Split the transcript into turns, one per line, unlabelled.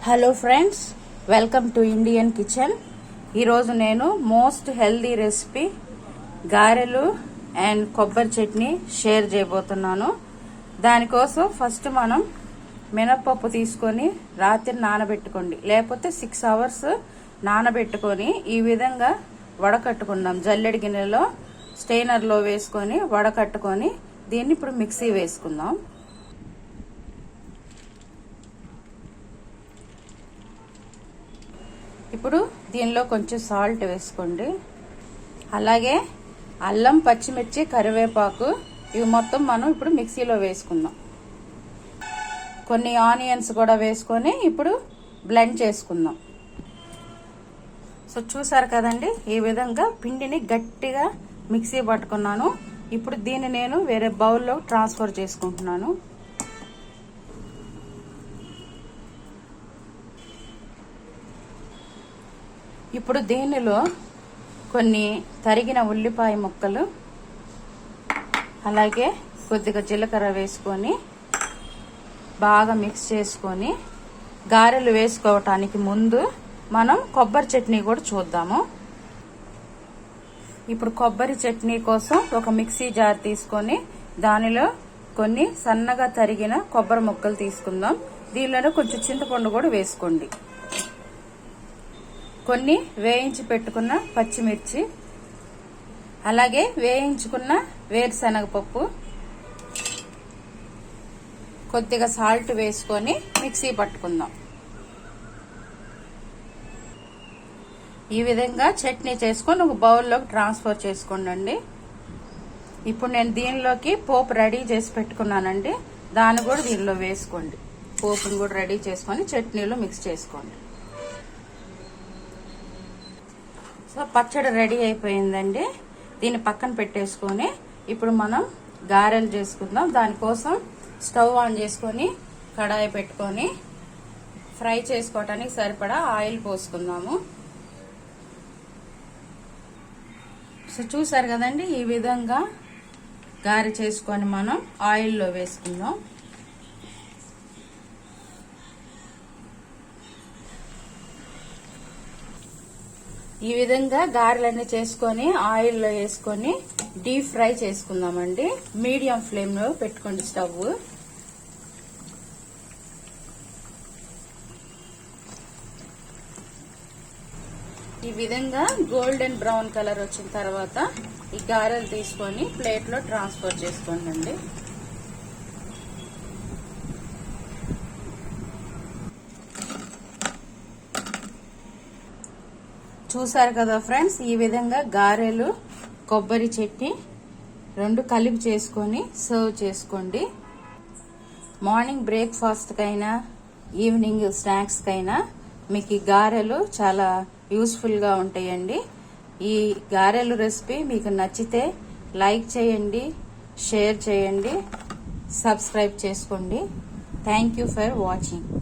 Hello friends, welcome to Indian kitchen. ఈరోజు నేను most healthy recipe గారెలు అండ్ కొబ్బరి చట్నీ షేర్ చేయబోతున్నాను. దానికోసం ఫస్ట్ మనం మినప్పప్పు తీసుకొని రాత్రి నానబెట్టుకోండి, లేకపోతే 6 hours నానబెట్టుకొని ఈ విధంగా వడకట్టుకుందాం. జల్లెడి గిన్నెలో స్టెయినర్లో వేసుకొని వడకట్టుకొని దీన్ని ఇప్పుడు మిక్సీ వేసుకుందాం. ఇప్పుడు దీనిలో కొంచెం సాల్ట్ వేసుకోండి. అలాగే అల్లం, పచ్చిమిర్చి, కరివేపాకు ఇవి మొత్తం మనం ఇప్పుడు మిక్సీలో వేసుకుందాం. కొన్ని ఆనియన్స్ కూడా వేసుకొని ఇప్పుడు బ్లెండ్ చేసుకుందాం. సో చూసారు కదండి, ఈ విధంగా పిండిని గట్టిగా మిక్సీ పట్టుకున్నాను. ఇప్పుడు దీన్ని నేను వేరే బౌల్లో ట్రాన్స్ఫర్ చేసుకుంటున్నాను. ఇప్పుడు దీనిలో కొన్ని తరిగిన ఉల్లిపాయ ముక్కలు, అలాగే కొద్దిగా జీలకర్ర వేసుకొని బాగా మిక్స్ చేసుకొని గారెలు వేసుకోవటానికి ముందు మనం కొబ్బరి చట్నీ కూడా చూద్దాము. ఇప్పుడు కొబ్బరి చట్నీ కోసం ఒక మిక్సీ జార్ తీసుకొని దానిలో కొన్ని సన్నగా తరిగిన కొబ్బరి ముక్కలు తీసుకుందాం. దీనిలో కొంచెం చింతపండు కూడా వేసుకోండి. కొన్ని వేయించి పెట్టుకున్న పచ్చిమిర్చి, అలాగే వేయించుకున్న వేరుశనగపప్పు, కొద్దిగా సాల్ట్ వేసుకొని మిక్సీ పట్టుకుందాం. ఈ విధంగా చట్నీ చేసుకొని ఒక బౌల్లోకి ట్రాన్స్ఫర్ చేసుకోండి. ఇప్పుడు నేను దీనిలోకి పోపు రెడీ చేసి పెట్టుకున్నానండి. దాన్ని కూడా దీనిలో వేసుకోండి. పోపును కూడా రెడీ చేసుకొని చట్నీలో మిక్స్ చేసుకోండి. సో పచ్చడి రెడీ అయిపోయిందండి. దీన్ని పక్కన పెట్టేసుకొని ఇప్పుడు మనం గారెలు చేసుకుందాం. దానికోసం స్టవ్ ఆన్ చేసుకొని కడాయి పెట్టుకొని ఫ్రై చేసుకోవటానికి సరిపడా ఆయిల్ పోసుకుందాము. సో చూసారు కదండి, ఈ విధంగా గారె చేసుకొని మనం ఆయిల్లో వేసుకుందాం. ఈ విధంగా గారెలన్నీ చేసుకొని ఆయిల్లో వేసుకొని డీప్ ఫ్రై చేసుకుందామండి. మీడియం ఫ్లేమ్ లో పెట్టుకోండి స్టవ్. ఈ విధంగా గోల్డెన్ బ్రౌన్ కలర్ వచ్చిన తర్వాత ఈ గారెలు తీసుకొని ప్లేట్ లో ట్రాన్స్ఫర్ చేసుకోండి. చూసారు కదా ఫ్రెండ్స్, ఈ విధంగా గారెలు, కొబ్బరి చట్నీ రెండు కలిపి చేసుకొని సర్వ్ చేసుకోండి. మార్నింగ్ బ్రేక్ఫాస్ట్ కైనా ఈవినింగ్ స్నాక్స్ కైనా మీకు ఈ గారెలు చాలా యూస్ఫుల్ గా ఉంటాయండి. ఈ గారెలు రెసిపీ మీకు నచ్చితే లైక్ చేయండి, షేర్ చేయండి, సబ్స్క్రైబ్ చేసుకోండి. Thank you for watching.